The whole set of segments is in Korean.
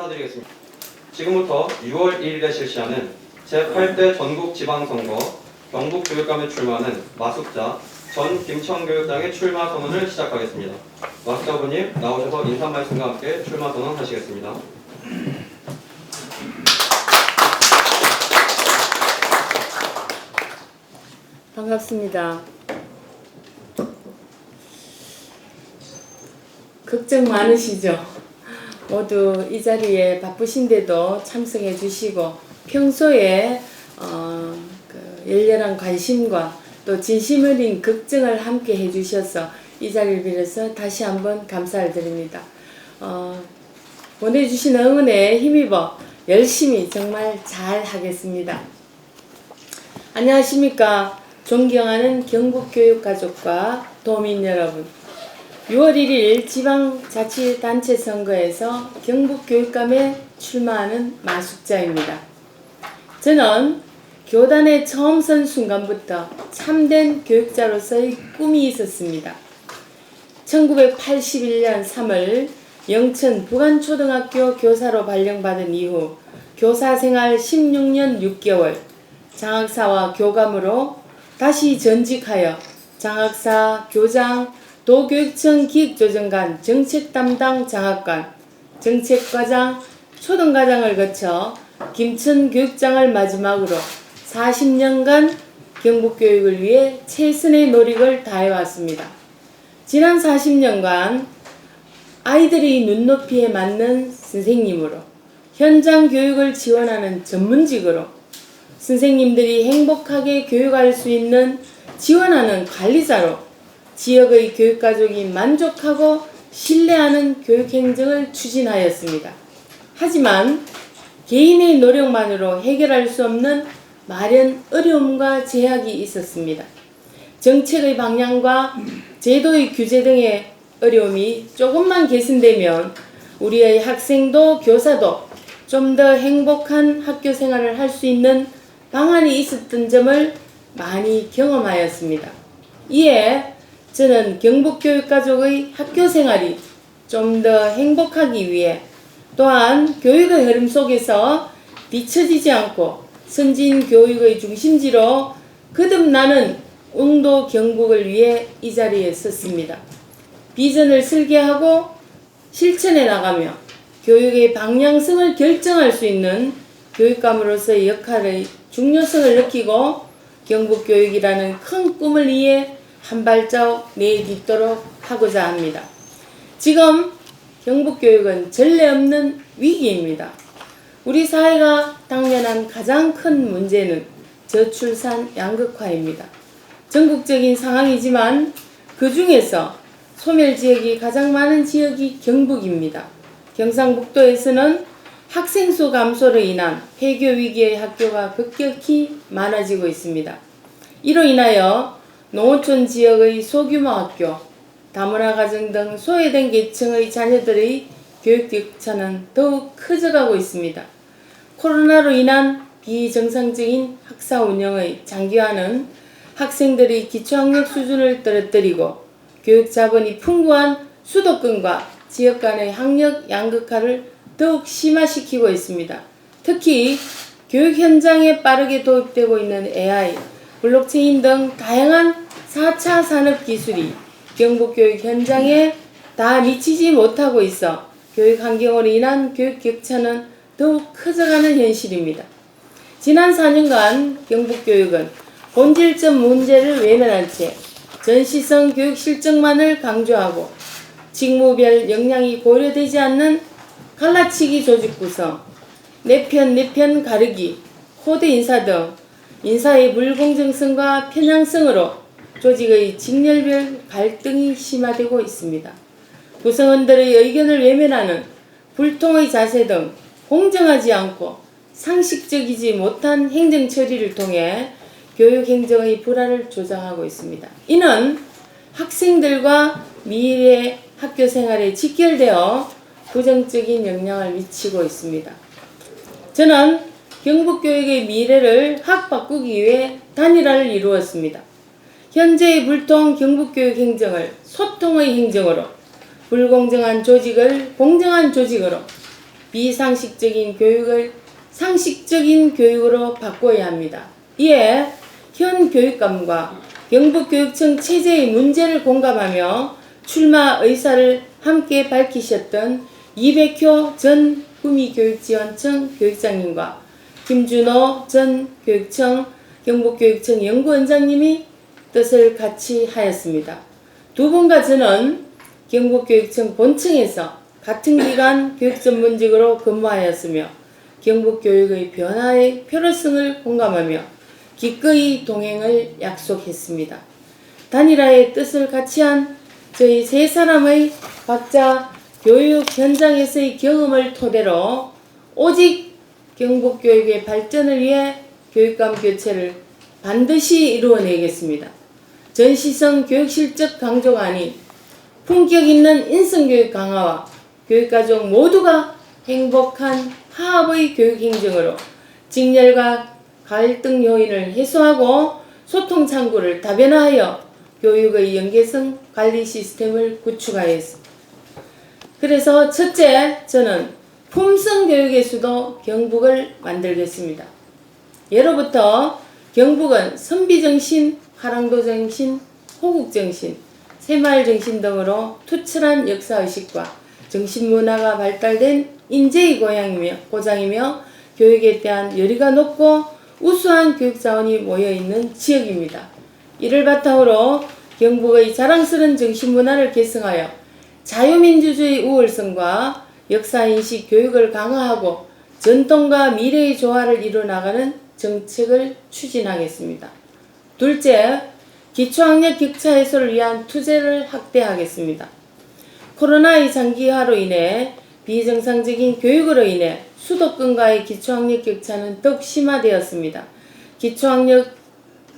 인사드리겠습니다. 지금부터 6월 1일에 실시하는 제8대 전국지방선거 경북교육감에 출마하는 마숙자 전 김천교육장의 출마 선언을 시작하겠습니다. 마숙자 후보님 나오셔서 인사 말씀과 함께 출마 선언하시겠습니다. 반갑습니다. 걱정 많으시죠? 모두 이 자리에 바쁘신데도 참석해 주시고 평소에 열렬한 관심과 또 진심 어린 걱정을 함께 해주셔서 이 자리를 빌어서 다시 한번 감사를 드립니다. 보내주신 응원에 힘입어 열심히 정말 잘 하겠습니다. 안녕하십니까. 존경하는 경북교육가족과 도민 여러분. 6월 1일 지방자치단체 선거에서 경북교육감에 출마하는 마숙자입니다. 저는 교단에 처음 선 순간부터 참된 교육자로서의 꿈이 있었습니다. 1981년 3월 영천 부간초등학교 교사로 발령받은 이후 교사생활 16년 6개월 장학사와 교감으로 다시 전직하여 장학사, 교장, 도교육청 기획조정관, 정책담당 장학관, 정책과장, 초등과장을 거쳐 김천교육장을 마지막으로 40년간 경북교육을 위해 최선의 노력을 다해왔습니다. 지난 40년간 아이들의 눈높이에 맞는 선생님으로 현장 교육을 지원하는 전문직으로 선생님들이 행복하게 교육할 수 있는 지원하는 관리자로 지역의 교육가족이 만족하고 신뢰하는 교육행정을 추진하였습니다. 하지만 개인의 노력만으로 해결할 수 없는 마련 어려움과 제약이 있었습니다. 정책의 방향과 제도의 규제 등의 어려움이 조금만 개선되면 우리의 학생도 교사도 좀 더 행복한 학교 생활을 할 수 있는 방안이 있었던 점을 많이 경험하였습니다. 이에 저는 경북교육가족의 학교 생활이 좀 더 행복하기 위해 또한 교육의 흐름 속에서 뒤처지지 않고 선진 교육의 중심지로 거듭나는 웅도 경북을 위해 이 자리에 섰습니다. 비전을 설계하고 실천해 나가며 교육의 방향성을 결정할 수 있는 교육감으로서의 역할의 중요성을 느끼고 경북교육이라는 큰 꿈을 위해 한 발자국 내딛도록 하고자 합니다. 지금 경북교육은 전례 없는 위기입니다. 우리 사회가 당면한 가장 큰 문제는 저출산 양극화입니다. 전국적인 상황이지만 그 중에서 소멸지역이 가장 많은 지역이 경북입니다. 경상북도에서는 학생 수 감소로 인한 폐교 위기의 학교가 급격히 많아지고 있습니다. 이로 인하여 농어촌 지역의 소규모 학교, 다문화 가정 등 소외된 계층의 자녀들의 교육 격차는 더욱 커져가고 있습니다. 코로나로 인한 비정상적인 학사 운영의 장기화는 학생들의 기초학력 수준을 떨어뜨리고 교육 자본이 풍부한 수도권과 지역 간의 학력 양극화를 더욱 심화시키고 있습니다. 특히 교육 현장에 빠르게 도입되고 있는 AI, 블록체인 등 다양한 4차 산업기술이 경북교육 현장에 다 미치지 못하고 있어 교육 환경으로 인한 교육 격차는 더욱 커져가는 현실입니다. 지난 4년간 경북교육은 본질적 문제를 외면한 채 전시성 교육 실적만을 강조하고 직무별 역량이 고려되지 않는 갈라치기 조직 구성, 내 편 가르기, 코드 인사 등 인사의 불공정성과 편향성으로 조직의 직렬별 갈등이 심화되고 있습니다. 구성원들의 의견을 외면하는 불통의 자세 등 공정하지 않고 상식적이지 못한 행정 처리를 통해 교육행정의 불화를 조장하고 있습니다. 이는 학생들과 미래 학교 생활에 직결되어 부정적인 영향을 미치고 있습니다. 저는 경북교육의 미래를 확 바꾸기 위해 단일화를 이루었습니다. 현재의 불통 경북교육 행정을 소통의 행정으로, 불공정한 조직을 공정한 조직으로, 비상식적인 교육을 상식적인 교육으로 바꿔야 합니다. 이에 현 교육감과 경북교육청 체제의 문제를 공감하며 출마 의사를 함께 밝히셨던 이백효 전 구미교육지원청 교육장님과 김준호 전 교육청 경북교육청 연구원장님이 뜻을 같이 하였습니다. 두 분과 저는 경북교육청 본청에서 같은 기간 교육전문직으로 근무하였으며 경북교육의 변화의 필요성을 공감하며 기꺼이 동행을 약속했습니다. 단일화의 뜻을 같이 한 저희 세 사람의 각자 교육 현장에서의 경험을 토대로 오직 경북교육의 발전을 위해 교육감 교체를 반드시 이루어내겠습니다. 전시성 교육실적 강조가 아닌 품격 있는 인성교육 강화와 교육가족 모두가 행복한 화합의 교육행정으로 직렬과 갈등 요인을 해소하고 소통 창구를 다변화하여 교육의 연계성 관리 시스템을 구축하였습니다. 그래서 첫째, 저는 품성교육의 수도 경북을 만들겠습니다. 예로부터 경북은 선비정신, 하랑도정신, 호국정신, 새마을정신 등으로 투철한 역사의식과 정신문화가 발달된 인재의 고장이며 교육에 대한 열의가 높고 우수한 교육자원이 모여있는 지역입니다. 이를 바탕으로 경북의 자랑스러운 정신문화를 계승하여 자유민주주의 우월성과 역사인식 교육을 강화하고 전통과 미래의 조화를 이루어나가는 정책을 추진하겠습니다. 둘째, 기초학력 격차 해소를 위한 투자를 확대하겠습니다. 코로나의 장기화로 인해 비정상적인 교육으로 인해 수도권과의 기초학력 격차는 더욱 심화되었습니다. 기초학력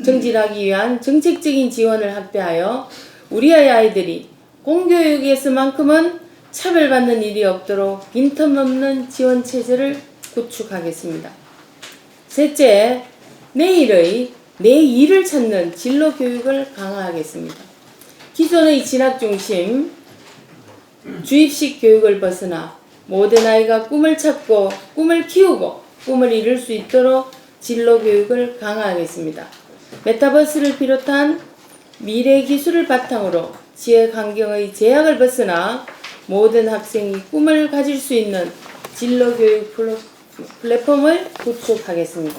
정진하기 위한 정책적인 지원을 확대하여 우리의 아이들이 공교육에서만큼은 차별받는 일이 없도록 빈틈없는 지원 체제를 구축하겠습니다. 셋째, 내일을 찾는 진로 교육을 강화하겠습니다. 기존의 진학 중심 주입식 교육을 벗어나 모든 아이가 꿈을 찾고 꿈을 키우고 꿈을 이룰 수 있도록 진로 교육을 강화하겠습니다. 메타버스를 비롯한 미래 기술을 바탕으로 지역 환경의 제약을 벗어나 모든 학생이 꿈을 가질 수 있는 진로 교육 플랫폼을 구축하겠습니다.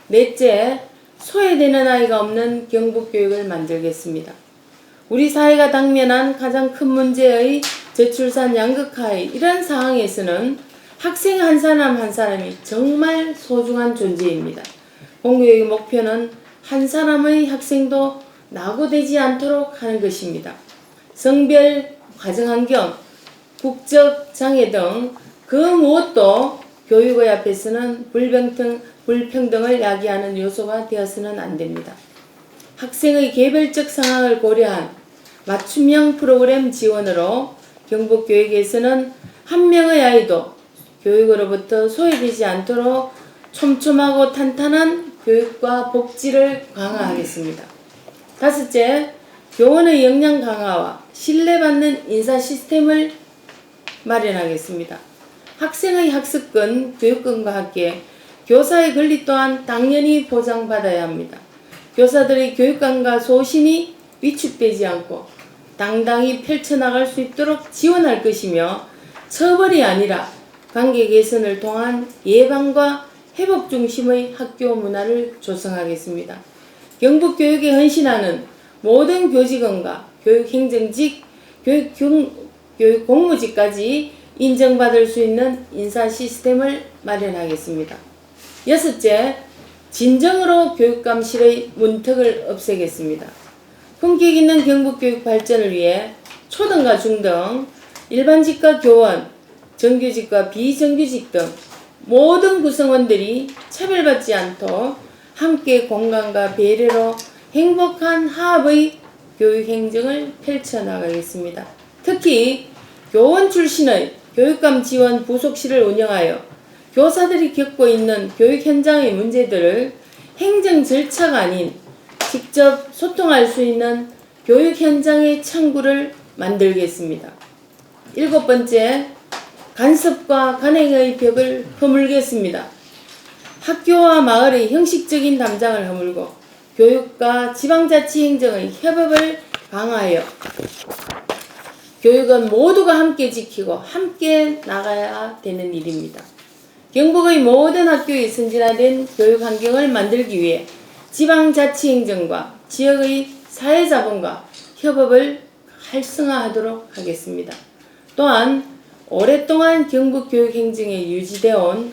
넷째, 소외되는 아이가 없는 경북교육을 만들겠습니다. 우리 사회가 당면한 가장 큰 문제의 저출산 양극화의 이런 상황에서는 학생 한 사람 한 사람이 정말 소중한 존재입니다. 공교육의 목표는 한 사람의 학생도 낙오되지 않도록 하는 것입니다. 성별, 가정환경, 국적 장애 등 그 무엇도 교육의 앞에서는 불평등을 야기하는 요소가 되어서는 안 됩니다. 학생의 개별적 상황을 고려한 맞춤형 프로그램 지원으로 경북교육에서는 한 명의 아이도 교육으로부터 소외되지 않도록 촘촘하고 탄탄한 교육과 복지를 강화하겠습니다. 다섯째, 교원의 역량 강화와 신뢰받는 인사 시스템을 마련하겠습니다. 학생의 학습권, 교육권과 함께 교사의 권리 또한 당연히 보장받아야 합니다. 교사들의 교육감과 소신이 위축되지 않고 당당히 펼쳐나갈 수 있도록 지원할 것이며 처벌이 아니라 관계 개선을 통한 예방과 회복 중심의 학교 문화를 조성하겠습니다. 경북교육에 헌신하는 모든 교직원과 교육행정직, 교육공무직까지 인정받을 수 있는 인사 시스템을 마련하겠습니다. 여섯째, 진정으로 교육감실의 문턱을 없애겠습니다. 품격 있는 경북교육 발전을 위해 초등과 중등, 일반직과 교원, 정규직과 비정규직 등 모든 구성원들이 차별받지 않도록 함께 공감과 배려로 행복한 화합의 교육행정을 펼쳐나가겠습니다. 특히 교원 출신의 교육감 지원 부속실을 운영하여 교사들이 겪고 있는 교육 현장의 문제들을 행정 절차가 아닌 직접 소통할 수 있는 교육 현장의 창구를 만들겠습니다. 일곱 번째, 간섭과 간행의 벽을 허물겠습니다. 학교와 마을의 형식적인 담장을 허물고 교육과 지방자치행정의 협업을 강화하여 교육은 모두가 함께 지키고 함께 나가야 되는 일입니다. 경북의 모든 학교에 선진화된 교육 환경을 만들기 위해 지방자치행정과 지역의 사회자본과 협업을 활성화하도록 하겠습니다. 또한 오랫동안 경북교육행정에 유지되어 온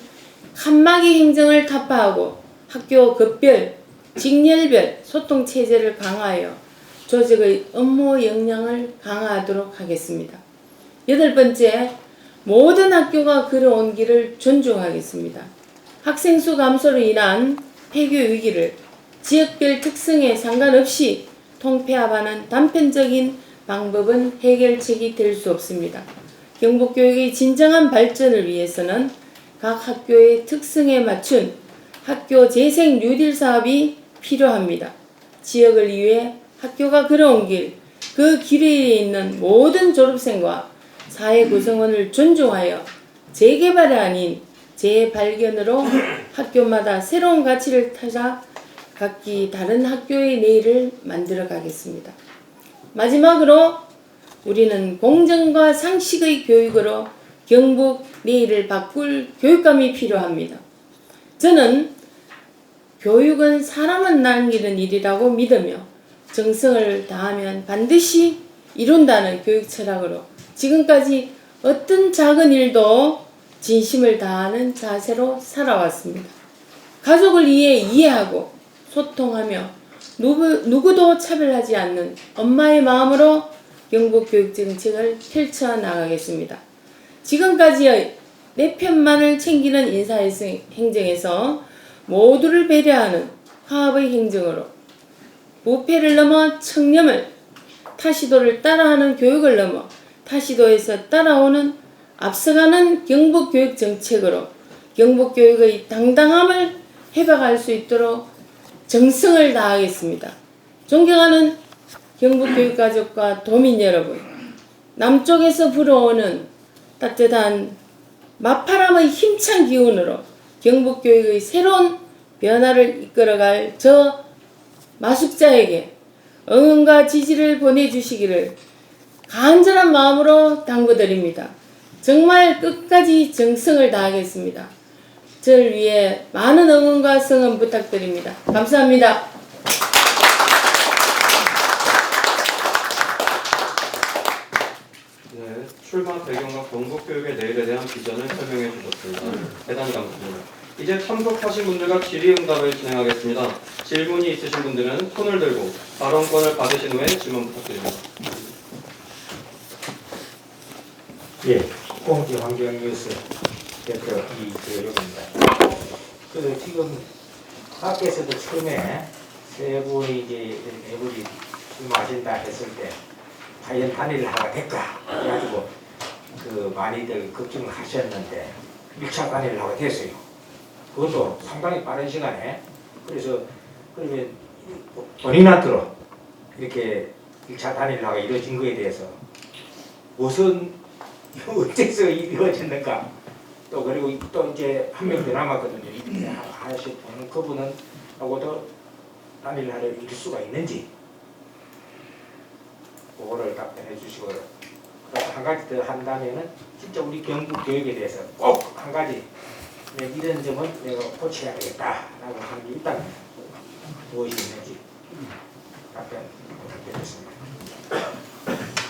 칸막이 행정을 타파하고 학교 급별, 직렬별 소통체제를 강화하여 조직의 업무 역량을 강화하도록 하겠습니다. 8번째, 모든 학교가 걸어온 길을 존중하겠습니다. 학생 수 감소로 인한 폐교 위기를 지역별 특성에 상관없이 통폐합하는 단편적인 방법은 해결책이 될 수 없습니다. 경북교육의 진정한 발전을 위해서는 각 학교의 특성에 맞춘 학교 재생 뉴딜 사업이 필요합니다. 지역을 위해 학교가 걸어온 길, 그 길 위에 있는 모든 졸업생과 사회 구성원을 존중하여 재개발이 아닌 재발견으로 학교마다 새로운 가치를 찾아 각기 다른 학교의 내일을 만들어 가겠습니다. 마지막으로 우리는 공정과 상식의 교육으로 경북 내일을 바꿀 교육감이 필요합니다. 저는 교육은 사람을 남기는 일이라고 믿으며 정성을 다하면 반드시 이룬다는 교육 철학으로 지금까지 어떤 작은 일도 진심을 다하는 자세로 살아왔습니다. 가족을 위해 이해하고 소통하며 누구도 차별하지 않는 엄마의 마음으로 경북 교육정책을 펼쳐나가겠습니다. 지금까지의 내 편만을 챙기는 인사행정에서 모두를 배려하는 화합의 행정으로 부패를 넘어 청렴을, 타시도를 따라하는 교육을 넘어 타시도에서 따라오는 앞서가는 경북교육정책으로 경북교육의 당당함을 회복할 수 있도록 정성을 다하겠습니다. 존경하는 경북교육가족과 도민 여러분, 남쪽에서 불어오는 따뜻한 맞바람의 힘찬 기운으로 경북교육의 새로운 변화를 이끌어갈 저 마숙자에게 응원과 지지를 보내주시기를 간절한 마음으로 당부드립니다. 정말 끝까지 정성을 다하겠습니다. 저를 위해 많은 응원과 성원 부탁드립니다. 감사합니다. 네, 출마 배경과 경북교육의 내일에 대한 비전을 설명해 주셨습니다. 대단히 감사합니다. 이제 참석하신 분들과 질의응답을 진행하겠습니다. 질문이 있으신 분들은 손을 들고 발언권을 받으신 후에 질문 부탁드립니다. 예, 공기환경뉴스 대표 이재용입니다. 지금 밖에서도 처음에 세 분이 이제 네 분이 출마하신다 했을 때 과연 단일을 하게 될까 해가지고 많이들 걱정을 하셨는데 1차 단일을 하게 됐어요. 그것도 상당히 빠른 시간에. 그래서 그러면 본인한테로 이렇게 1차 단일화가 이루어진 것에 대해서 무슨 어째서 이루어졌는가, 또 그리고 또 이제 한 명 더 남았거든요. 하실 분은 그분은 하고도 단일화를 이룰 수가 있는지 그거를 답변해 주시고, 한 가지 더 한다면은 진짜 우리 경북 교육에 대해서 꼭 한 가지 이런 점은 내가 고쳐야 되겠다라고 하는 게 일단 무엇이 있는지 답변 부탁드리겠습니다.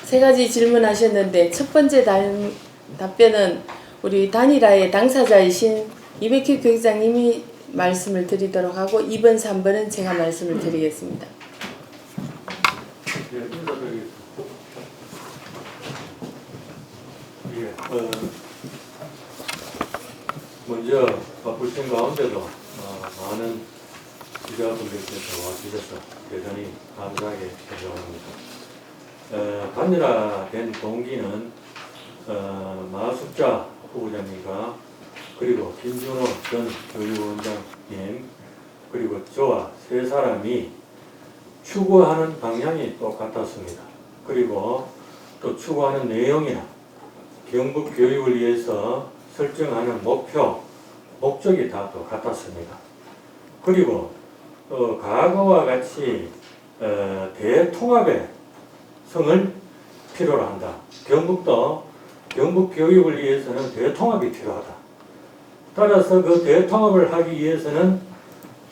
세 가지 질문하셨는데 첫 번째 답변은 우리 단일화의 당사자이신 이백희 교육장님이 말씀을 드리도록 하고 2번, 3번은 제가 말씀을 드리겠습니다. 먼저 바쁘신 가운데도 많은 기자분들께서 와주셔서 대단히 감사하게 생각합니다. 단일화된 동기는 마숙자 후보자님과 그리고 김준호 전 교육원장님 그리고 저와 세 사람이 추구하는 방향이 똑같았습니다. 그리고 또 추구하는 내용이나 경북 교육을 위해서 설정하는 목적이 다 똑같았습니다. 그리고 과거와 같이 대통합의 성을 필요로 한다. 경북도 경북 교육을 위해서는 대통합이 필요하다. 따라서 그 대통합을 하기 위해서는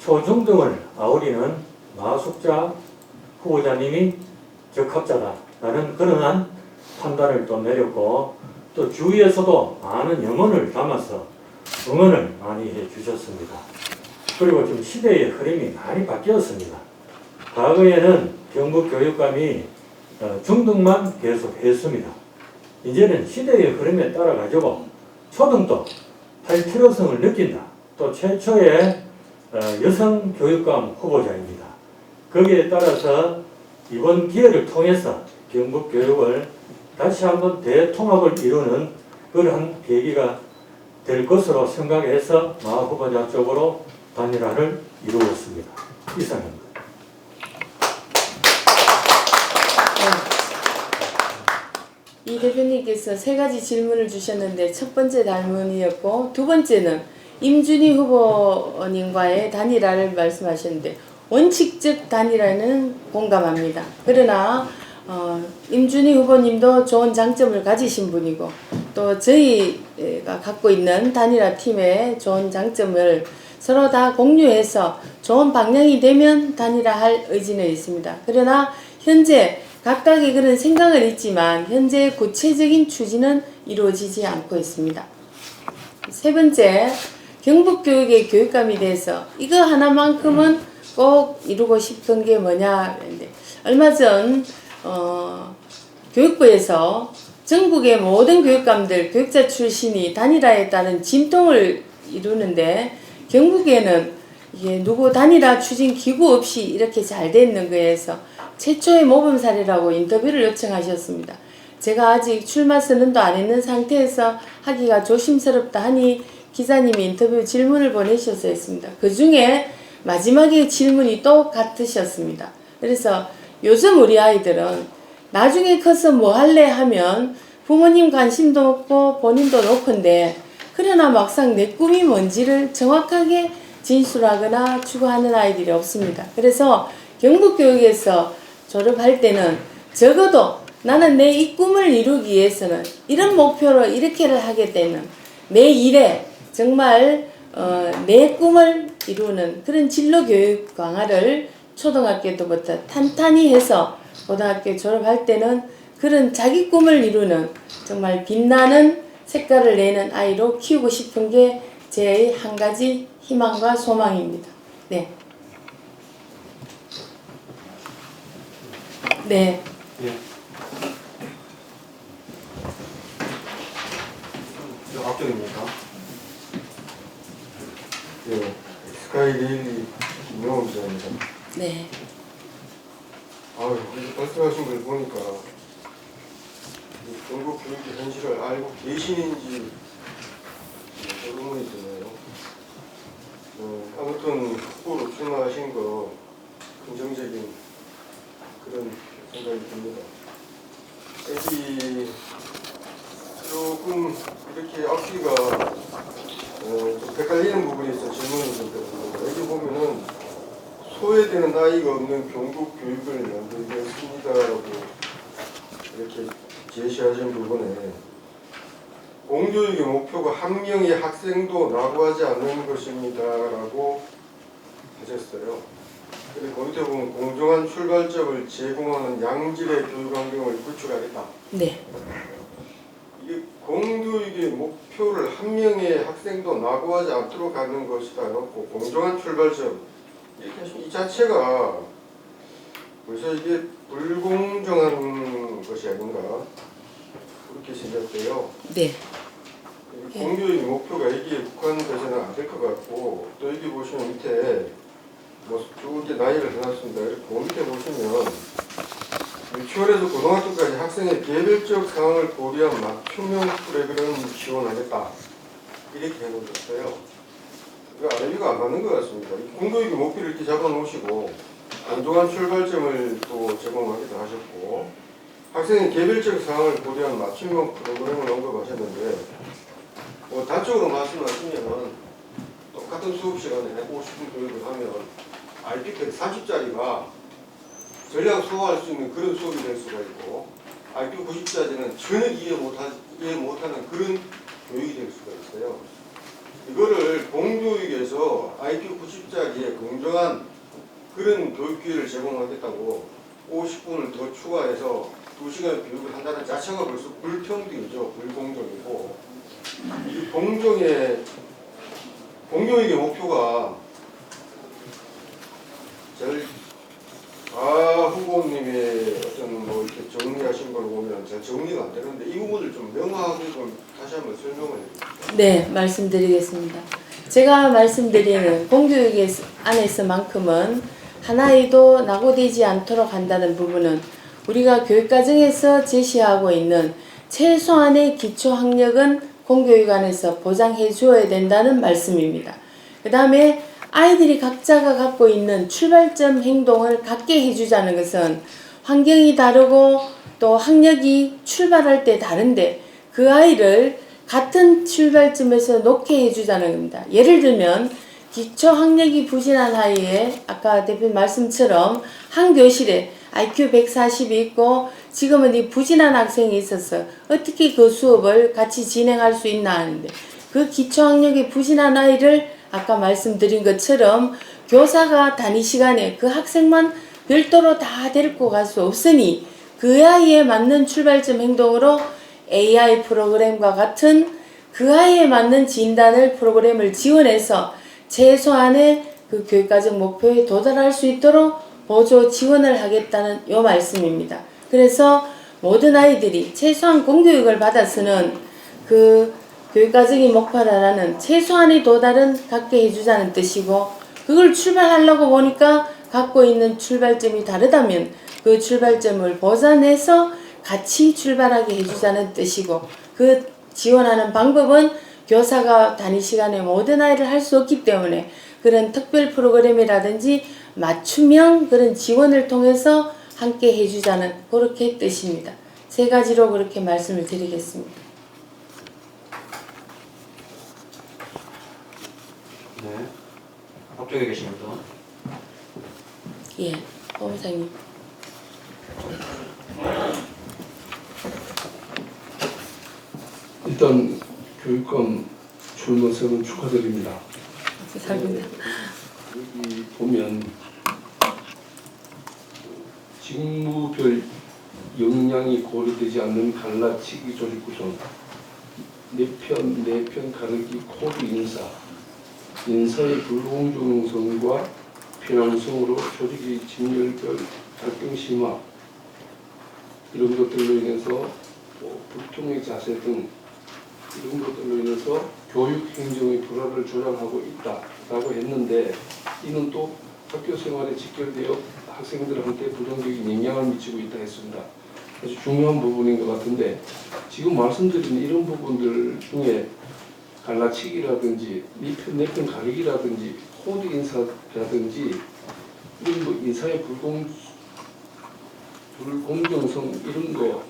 초중등을 아우리는 마숙자 후보자님이 적합자다라는 그러한 판단을 또 내렸고, 또 주위에서도 많은 염원을 담아서 응원을 많이 해주셨습니다. 그리고 지금 시대의 흐름이 많이 바뀌었습니다. 과거에는 경북 교육감이 중등만 계속 했습니다. 이제는 시대의 흐름에 따라 가지고 초등도 할 필요성을 느낀다. 또 최초의 여성 교육감 후보자입니다. 거기에 따라서 이번 기회를 통해서 경북 교육을 다시 한번 대통합을 이루는 그러한 계기가 될 것으로 생각해서 마 후보자 쪽으로 단일화를 이루었습니다. 이상입니다. 이 대표님께서 세 가지 질문을 주셨는데, 첫 번째 질문이었고, 두 번째는 임준희 후보님과의 단일화를 말씀하셨는데, 원칙적 단일화는 공감합니다. 그러나 임준희 후보님도 좋은 장점을 가지신 분이고, 또 저희가 갖고 있는 단일화 팀의 좋은 장점을 서로 다 공유해서 좋은 방향이 되면 단일화할 의지는 있습니다. 그러나 현재 각각의 그런 생각은 있지만 현재 구체적인 추진은 이루어지지 않고 있습니다. 세 번째, 경북교육의 교육감이 돼서 이거 하나만큼은 꼭 이루고 싶은 게 뭐냐 그랬는데, 얼마 전 교육부에서 전국의 모든 교육감들, 교육자 출신이 단일화에 따른 진통을 이루는데, 경북에는 이게 누구 단일화 추진 기구 없이 이렇게 잘 됐는 거에서 최초의 모범 사례라고 인터뷰를 요청하셨습니다. 제가 아직 출마 선언도 안 했는 상태에서 하기가 조심스럽다 하니 기자님이 인터뷰 질문을 보내셔서 했습니다. 그 중에 마지막에 질문이 또 같으셨습니다. 그래서 요즘 우리 아이들은 나중에 커서 뭐 할래 하면 부모님 관심도 없고 본인도 높은데, 그러나 막상 내 꿈이 뭔지를 정확하게 진술하거나 추구하는 아이들이 없습니다. 그래서 경북교육에서 졸업할 때는 적어도 나는 내 이 꿈을 이루기 위해서는 이런 목표로 이렇게를 하겠다는, 내 일에 정말 내 꿈을 이루는 그런 진로교육 강화를 초등학교 때부터 탄탄히 해서 고등학교 졸업할 때는 그런 자기 꿈을 이루는 정말 빛나는 색깔을 내는 아이로 키우고 싶은 게 제 한 가지 희망과 소망입니다. 네. 네. 예. 앞쪽입니까? 네, 스카이데일리 김영훈 기자입니다. 네. 아유, 말씀하신 걸 보니까 경북 교육의 현실을 알고 계시는지 의문이 드네요. 아무튼 후보로 출마하신 거 긍정적인 그런 생각이 듭니다. 애기 조금 이렇게 앞뒤가 좀 헷갈리는 부분이 있어 질문을 좀 드렸습니다. 여기 보면은 소외되는 아이가 없는 경북 교육을 만들겠습니다라고 이렇게 제시하신 부분에 공교육의 목표가 한 명의 학생도 낙오하지 않는 것입니다라고 하셨어요. 그리고 그 밑에 보면 공정한 출발점을 제공하는 양질의 교육 환경을 구축하겠다. 네. 이게 공교육의 목표를 한 명의 학생도 낙오하지 않도록 하는 것이다. 놓고 공정한 출발점 이렇게 하시면 이 자체가 벌써 이게 불공정한 것이 아닌가 그렇게 생각돼요. 네. 공교육의 목표가 여기에 국한돼서는 안 될 것 같고, 또 여기 보시면 밑에 뭐 쭉 이렇게 나열을 해놨습니다. 이렇게 그 밑에 보시면 유치원에서 고등학교까지 학생의 개별적 상황을 고려한 맞춤형 프로그램 지원하겠다 이렇게 해놓으셨어요. 아래위가 안 맞는 것 같습니다. 공교육의 목표를 이렇게 잡아놓으시고 공정한 출발점을 또 제공하기도 하셨고, 학생의 개별적 상황을 고려한 맞춤형 프로그램을 언급하셨는데 단적으로 말씀하시면 똑같은 수업 시간에 50분 교육을 하면 IQ 130짜리가 전략 소화할 수 있는 그런 수업이 될 수가 있고 IQ 90짜리는 전혀 이해 못하는 그런 교육이 될 수가 있어요. 이거를 공교육에서 IQ 90짜리에 공정한 그런 교육 기회를 제공하겠다고 50분을 더 추가해서 2시간 교육을 한다는 자체가 벌써 불평등이죠. 불공정이고 이 공교육의 목표가 후보님의 어떤 뭐 이렇게 정리하신 걸 보면 잘 정리가 안 되는데 이 부분을 좀 명확하게 좀 다시 한번 설명을 해주세요. 네, 말씀드리겠습니다. 제가 말씀드리는 공교육 안에서만큼은 하나에도 낙오되지 않도록 한다는 부분은 우리가 교육과정에서 제시하고 있는 최소한의 기초학력은 공교육 안에서 보장해 주어야 된다는 말씀입니다. 그 다음에 아이들이 각자가 갖고 있는 출발점 행동을 갖게 해주자는 것은 환경이 다르고 또 학력이 출발할 때 다른데 그 아이를 같은 출발점에서 놓게 해주자는 겁니다. 예를 들면 기초 학력이 부진한 아이에 아까 대표님 말씀처럼 한 교실에 IQ 140이 있고 지금은 이 부진한 학생이 있어서 어떻게 그 수업을 같이 진행할 수 있나 하는데 그 기초 학력이 부진한 아이를 아까 말씀드린 것처럼 교사가 단위 시간에 그 학생만 별도로 다 데리고 갈 수 없으니 그 아이에 맞는 출발점 행동으로 AI 프로그램과 같은 그 아이에 맞는 진단을 프로그램을 지원해서 최소한의 그 교육과정 목표에 도달할 수 있도록 보조 지원을 하겠다는 요 말씀입니다. 그래서 모든 아이들이 최소한 공교육을 받아서는 그 교육과정의 목표라는 최소한의 도달은 갖게 해주자는 뜻이고 그걸 출발하려고 보니까 갖고 있는 출발점이 다르다면 그 출발점을 보완해서 같이 출발하게 해주자는 뜻이고 그 지원하는 방법은 교사가 단위 시간에 모든 아이를 할 수 없기 때문에 그런 특별 프로그램이라든지 맞춤형 그런 지원을 통해서 함께 해주자는 그렇게 뜻입니다. 세 가지로 그렇게 말씀을 드리겠습니다. 네. 앞쪽에 계십니다. 예, 법무사님. 일단 교육감 출마선은 축하드립니다. 감사합니다. 여기 보면 직무별 역량이 고려되지 않는 갈라치기 조직 구성, 내편 가르기 코드 인사의 불공정성과 편향성으로 조직의 진열별 갈등 심화 이런 것들로 인해서 불통의 자세 등 이런 것들로 인해서 교육 행정의 불화를 조장하고 있다라고 했는데 이는 또 학교 생활에 직결되어 학생들한테 부정적인 영향을 미치고 있다 했습니다. 아주 중요한 부분인 것 같은데 지금 말씀드린 이런 부분들 중에 갈라치기라든지 내편 가르기라든지 코드 인사라든지 이런 뭐 인사의 불공정성 이런 거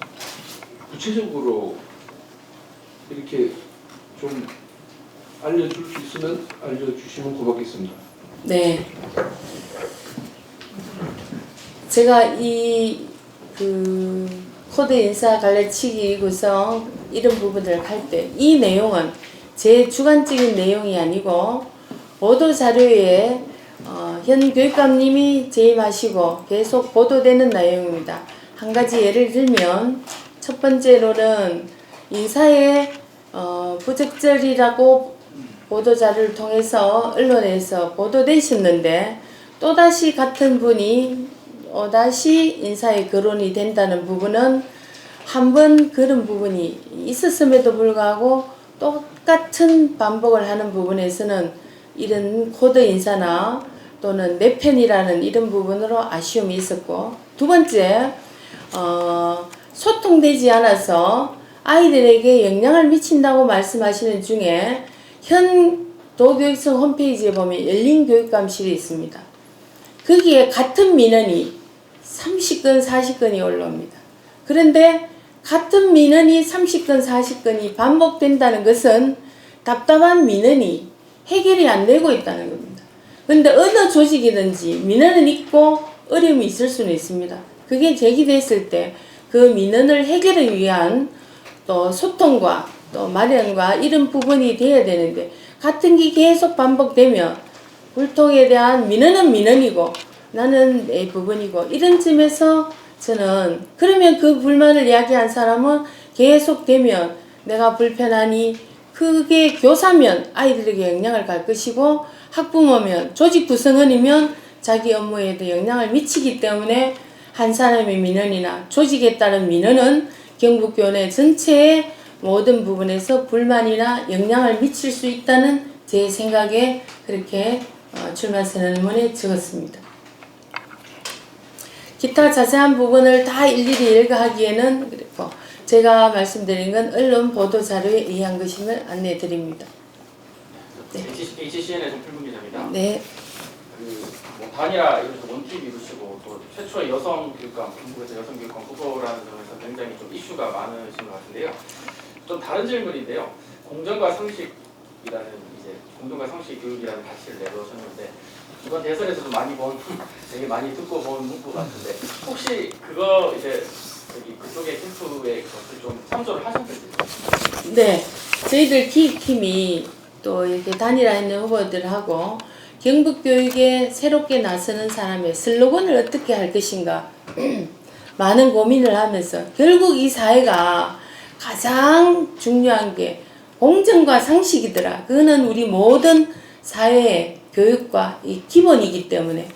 구체적으로 이렇게 좀 알려줄 수 있으면 알려주시면 고맙겠습니다. 네. 제가 코드 인사 갈라치기 구성 이런 부분들을 할 때 이 내용은 제 주관적인 내용이 아니고 보도 자료에 현 교육감님이 재임하시고 계속 보도되는 내용입니다. 한 가지 예를 들면 첫 번째로는 인사의 부적절이라고 보도자료를 통해서 언론에서 보도되셨는데 또다시 같은 분이 또다시 인사의 거론이 된다는 부분은 한 번 그런 부분이 있었음에도 불구하고 똑같은 반복을 하는 부분에서는 이런 코드 인사나 또는 내편이라는 이런 부분으로 아쉬움이 있었고 두 번째 소통되지 않아서 아이들에게 영향을 미친다고 말씀하시는 중에 현 도교육청 홈페이지에 보면 열린 교육감실이 있습니다. 거기에 같은 민원이 30건, 40건이 올라옵니다. 그런데 같은 민원이 30건, 40건이 반복된다는 것은 답답한 민원이 해결이 안 되고 있다는 겁니다. 그런데 어느 조직이든지 민원은 있고 어려움이 있을 수는 있습니다. 그게 제기됐을 때 그 민원을 해결을 위한 또 소통과 또 마련과 이런 부분이 돼야 되는데 같은 게 계속 반복되면 불통에 대한 민원은 민원이고 나는 내 부분이고 이런 점에서 저는 그러면 그 불만을 이야기한 사람은 계속되면 내가 불편하니 그게 교사면 아이들에게 영향을 갈 것이고 학부모면 조직 구성원이면 자기 업무에도 영향을 미치기 때문에 한 사람의 민원이나 조직에 따른 민원은 경북교내 전체의 모든 부분에서 불만이나 영향을 미칠 수 있다는 제 생각에 그렇게 출마 선언문에 적었습니다. 기타 자세한 부분을 다 일일이 읽어하기에는 그렇고 제가 말씀드린 건 언론 보도 자료에 의한 것임을 안내해 드립니다. 네. HCN의 정필문 기자입니다. 네. 뭐 단일화 이루어서 원칙 이루시고 또 최초의 여성 교육감, 경북에서 여성 교육감 후보라는 점에서 굉장히 좀 이슈가 많으신 것 같은데요. 좀 다른 질문인데요. 공정과 상식이라는 공정과 상식 교육이라는 가치를 내놓으셨는데 이번 대선에서도 많이 되게 많이 듣고 본 문구 같은데 혹시 그거 여기 그쪽의 캠프에 것을 좀 참조를 하셨는지? 네. 저희들 기획팀이 또 이렇게 단일화했는 후보들하고 경북교육에 새롭게 나서는 사람의 슬로건을 어떻게 할 것인가 많은 고민을 하면서 결국 이 사회가 가장 중요한 게 공정과 상식이더라. 그거는 우리 모든 사회의 교육과 이 기본이기 때문에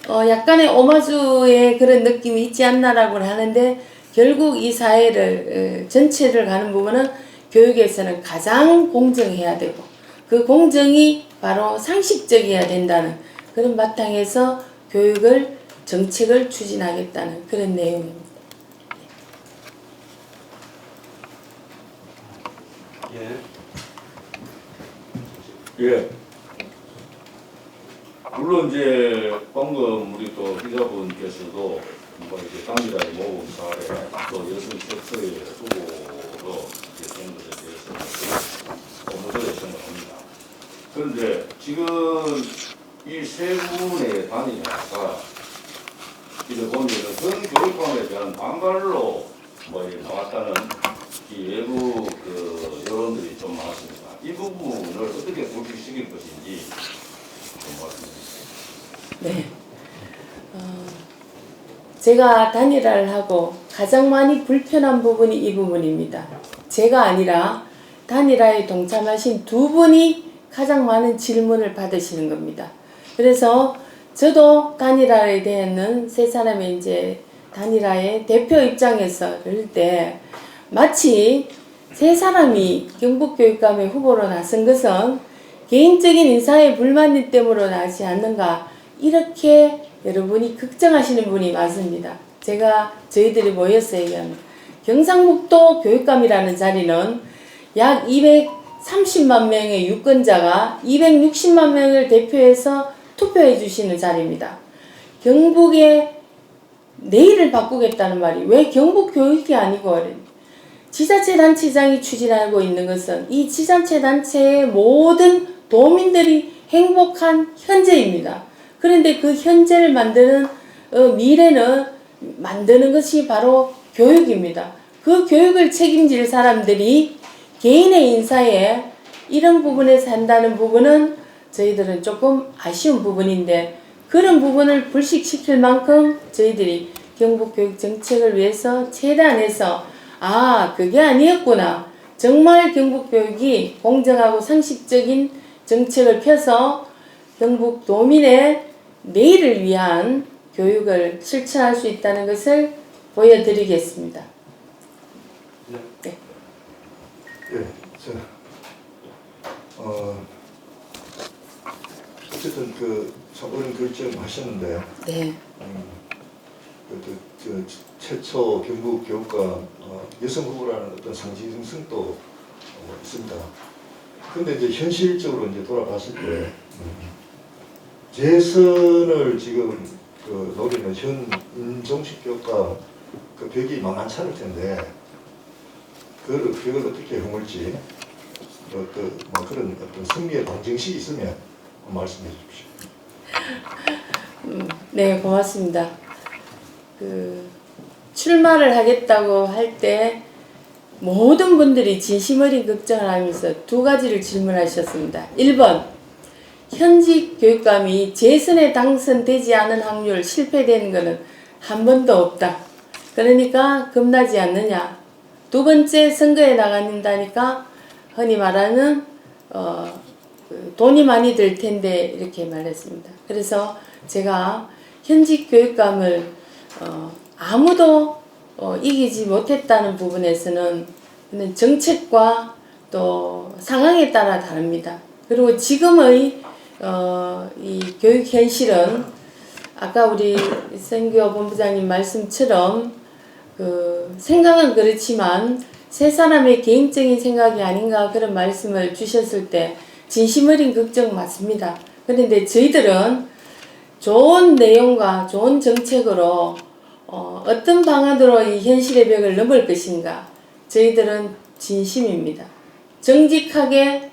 약간의 오마주의 그런 느낌이 있지 않나라고 하는데 결국 이 사회를 전체를 가는 부분은 교육에서는 가장 공정해야 되고 그 공정이 바로 상식적이어야 된다는 그런 바탕에서 교육을 정책을 추진하겠다는 그런 내용입니다. 예. 물론 이제 방금 우리 또 기자분께서도 뭐 이제 단일화의 모범 사례 또 여성 최초의 후보로 된 것에 대해서 고무적으로 생각합니다. 그런데 지금 이 세 분의 단일화가 이제 보면 전 교육감에 대한 반발로 뭐 나왔다는 이 외부 그 여론들이 좀 많았습니다. 이 부분을 어떻게 불식시킬 것인지 좀 말씀드립니다. 네. 제가 단일화를 하고 가장 많이 불편한 부분이 이 부분입니다. 제가 아니라 단일화에 동참하신 두 분이 가장 많은 질문을 받으시는 겁니다. 그래서 저도 단일화에 대한 세 사람의 이제 단일화의 대표 입장에서 그럴 때 마치 세 사람이 경북교육감의 후보로 나선 것은 개인적인 인사의 불만 때문에 나지 않는가 이렇게 여러분이 걱정하시는 분이 많습니다. 저희들이 모여서 얘기하면 경상북도 교육감이라는 자리는 약 230만 명의 유권자가 260만 명을 대표해서 투표해 주시는 자리입니다. 경북의 내일을 바꾸겠다는 말이 왜 경북교육이 아니고 지자체단체장이 추진하고 있는 것은 이 지자체단체의 모든 도민들이 행복한 현재입니다. 그런데 그 현재를 만드는 미래는 만드는 것이 바로 교육입니다. 그 교육을 책임질 사람들이 개인의 인사에 이런 부분에서 한다는 부분은 저희들은 조금 아쉬운 부분인데 그런 부분을 불식시킬 만큼 저희들이 경북교육 정책을 위해서 최대한해서 그게 아니었구나. 정말 경북교육이 공정하고 상식적인 정책을 펴서 경북 도민의 내일을 위한 교육을 실천할 수 있다는 것을 보여드리겠습니다. 네. 예, 어쨌든 참 어려운 결정하셨는데요. 네. 최초 경북 교육감 여성 후보라는 어떤 상징성도 있습니다. 그런데 이제 현실적으로 이제 돌아봤을 때 재선을 지금 노리는 현 임종식 교육감 그 벽이 만만찮을 텐데 그 벽을 어떻게 허물지 뭐 그런 어떤 승리의 방정식이 있으면 말씀해 주십시오. 네, 고맙습니다. 출마를 하겠다고 할 때 모든 분들이 진심 어린 걱정을 하면서 두 가지를 질문하셨습니다. 1번, 현직 교육감이 재선에 당선되지 않은 확률 실패되는 것은 한 번도 없다. 그러니까 겁나지 않느냐. 두 번째, 선거에 나간다니까 흔히 말하는 돈이 많이 들 텐데 이렇게 말했습니다. 그래서 제가 현직 교육감을 아무도 이기지 못했다는 부분에서는 정책과 또 상황에 따라 다릅니다. 그리고 지금의 이 교육 현실은 아까 우리 선교 본부장님 말씀처럼 생각은 그렇지만 세 사람의 개인적인 생각이 아닌가 그런 말씀을 주셨을 때 진심 어린 걱정 맞습니다. 그런데 저희들은 좋은 내용과 좋은 정책으로 어떤 방안으로 이 현실의 벽을 넘을 것인가 저희들은 진심입니다. 정직하게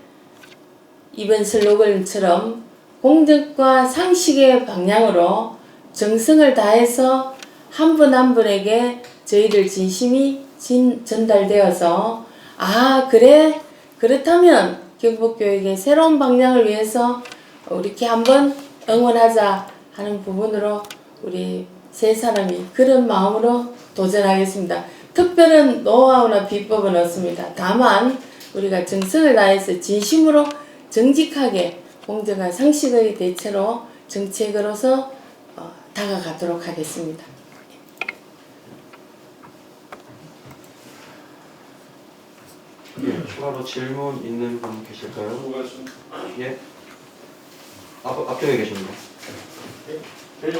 이번 슬로건처럼 공정과 상식의 방향으로 정성을 다해서 한 분 한 분에게 저희들 진심이 전달되어서 그래 그렇다면 경북교육의 새로운 방향을 위해서 이렇게 한번 응원하자 하는 부분으로 우리 세 사람이 그런 마음으로 도전하겠습니다. 특별한 노하우나 비법은 없습니다. 다만 우리가 정성을 다해서 진심으로 정직하게 공정한 상식의 대체로 정책으로서 다가가도록 하겠습니다. 예, 추가로 질문 있는 분 계실까요? 예. 앞쪽에 계십니다. 예,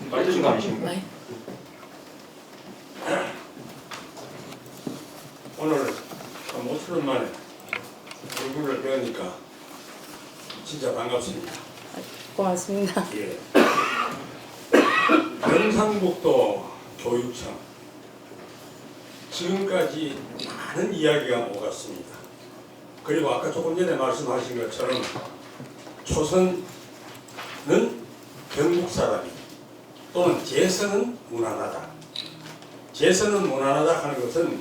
빠지신 거 아니십니까? 오늘 참 5천 원 만에 얼굴을 배우니까 진짜 반갑습니다. 고맙습니다. 예. 경상북도 교육청 지금까지 많은 이야기가 오갔습니다. 그리고 아까 조금 전에 말씀하신 것처럼 초선은 경북 사람이 또는 재선은 무난하다. 재선은 무난하다 하는 것은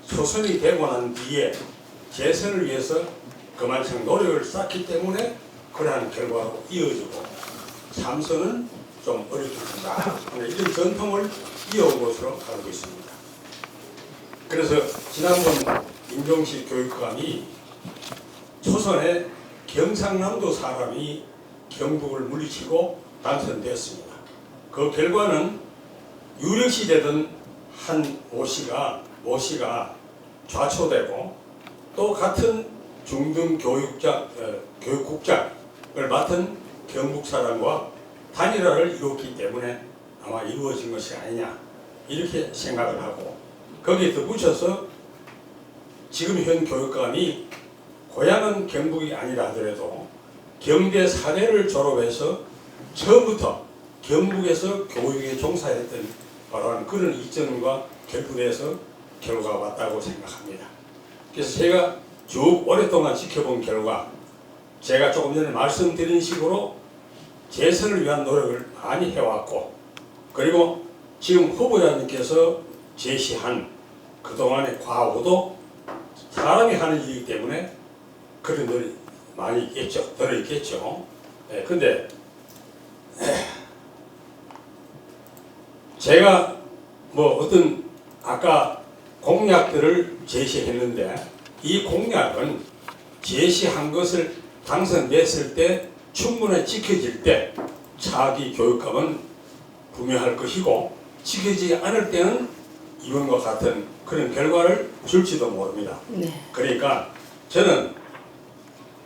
초선이 되고 난 뒤에 재선을 위해서 그만큼 노력을 쌓기 때문에 그러한 결과로 이어지고 3선은 좀 어렵게 한다. 이런 전통을 이어온 것으로 알고 있습니다. 그래서 지난번 임종식 교육감이 초선에 경상남도 사람이 경북을 물리치고 당선됐습니다. 그 결과는 유력시 되던 한 모씨가 좌초되고 또 같은 중등 교육국장을 맡은 경북 사람과 단일화를 이뤘기 때문에 아마 이루어진 것이 아니냐 이렇게 생각을 하고 거기에 덧붙여서 지금 현 교육감이 고향은 경북이 아니라 하더라도 경대 사대를 졸업해서 처음부터 경북에서 교육에 종사했던 바로 그런 이점과 결부돼서 결과가 왔다고 생각합니다. 그래서 제가 쭉 오랫동안 지켜본 결과 제가 조금 전에 말씀드린 식으로 재선을 위한 노력을 많이 해왔고 그리고 지금 후보자님께서 제시한 그동안의 과오도 사람이 하는 일이기 때문에 그런 일이 많이 있겠죠. 들어있겠죠. 근데 제가 뭐 어떤 아까 공약들을 제시했는데 이 공약은 제시한 것을 당선됐을 때 충분히 지켜질 때 차기 교육감은 분명할 것이고 지켜지지 않을 때는 이번과 같은 그런 결과를 줄지도 모릅니다. 네. 그러니까 저는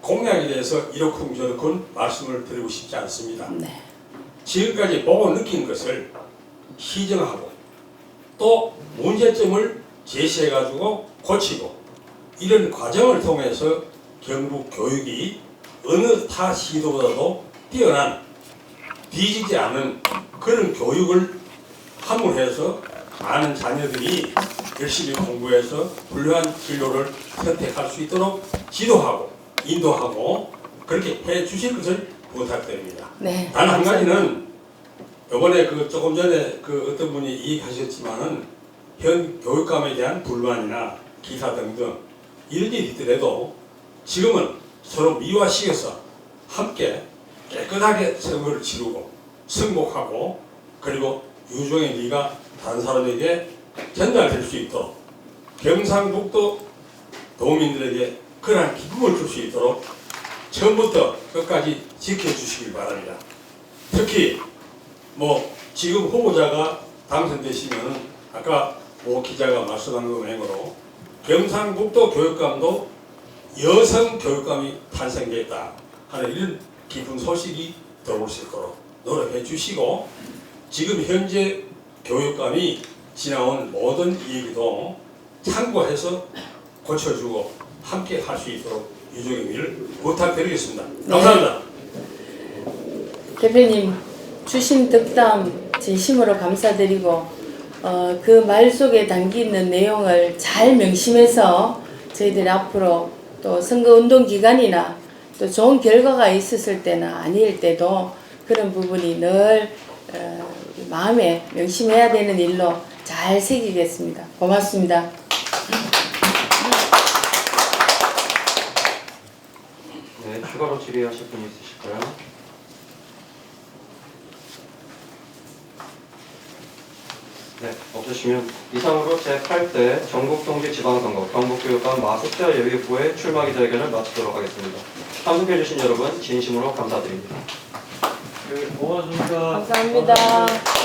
공약에 대해서 이렇쿵 저렇쿵 말씀을 드리고 싶지 않습니다. 네. 지금까지 보고 느낀 것을 시정하고 또 문제점을 제시해가지고 고치고 이런 과정을 통해서 경북 교육이 어느 타 시도보다도 뛰어난 뒤지지 않은 그런 교육을 함으로 해서 많은 자녀들이 열심히 공부해서 훌륭한 진로를 선택할 수 있도록 지도하고 인도하고 그렇게 해 주실 것을 부탁드립니다. 네. 단 한 감사합니다. 가지는 이번에 그 조금 전에 그 어떤 분이 얘기하셨지만은 현 교육감에 대한 불만이나 기사 등등 이런 일이 있더라도 지금은 서로 미화시켜서 함께 깨끗하게 선거를 치르고 승복하고 그리고 유종의 미가 다른 사람에게 전달될 수 있도록 경상북도 도민들에게 그러한 기쁨을 줄 수 있도록 처음부터 끝까지 지켜주시길 바랍니다. 특히 뭐 지금 후보자가 당선되시면은 아까 오 기자가 말씀한 것으로 경상북도 교육감도 여성 교육감이 탄생됐다 하는 이런 기쁜 소식이 들어올 수 있도록 노력해 주시고 지금 현재 교육감이 지나온 모든 얘기도 참고해서 고쳐주고 함께 할 수 있도록 유종의 미를 부탁드리겠습니다. 감사합니다. 대표님 주신 덕담 진심으로 감사드리고 그 말 속에 담기는 내용을 잘 명심해서 저희들이 앞으로 또 선거운동 기간이나 또 좋은 결과가 있었을 때나 아닐 때도 그런 부분이 늘 마음에 명심해야 되는 일로 잘 새기겠습니다. 고맙습니다. 네, 추가로 질의하실 분이 있으실까요? 네, 없으시면 이상으로 제8대 전국동지지방선거 경북교육감 마숙자 예비후보의 출마 기자회견을 마치도록 하겠습니다. 참석해주신 여러분 진심으로 감사드립니다. 고맙습니다. 감사합니다.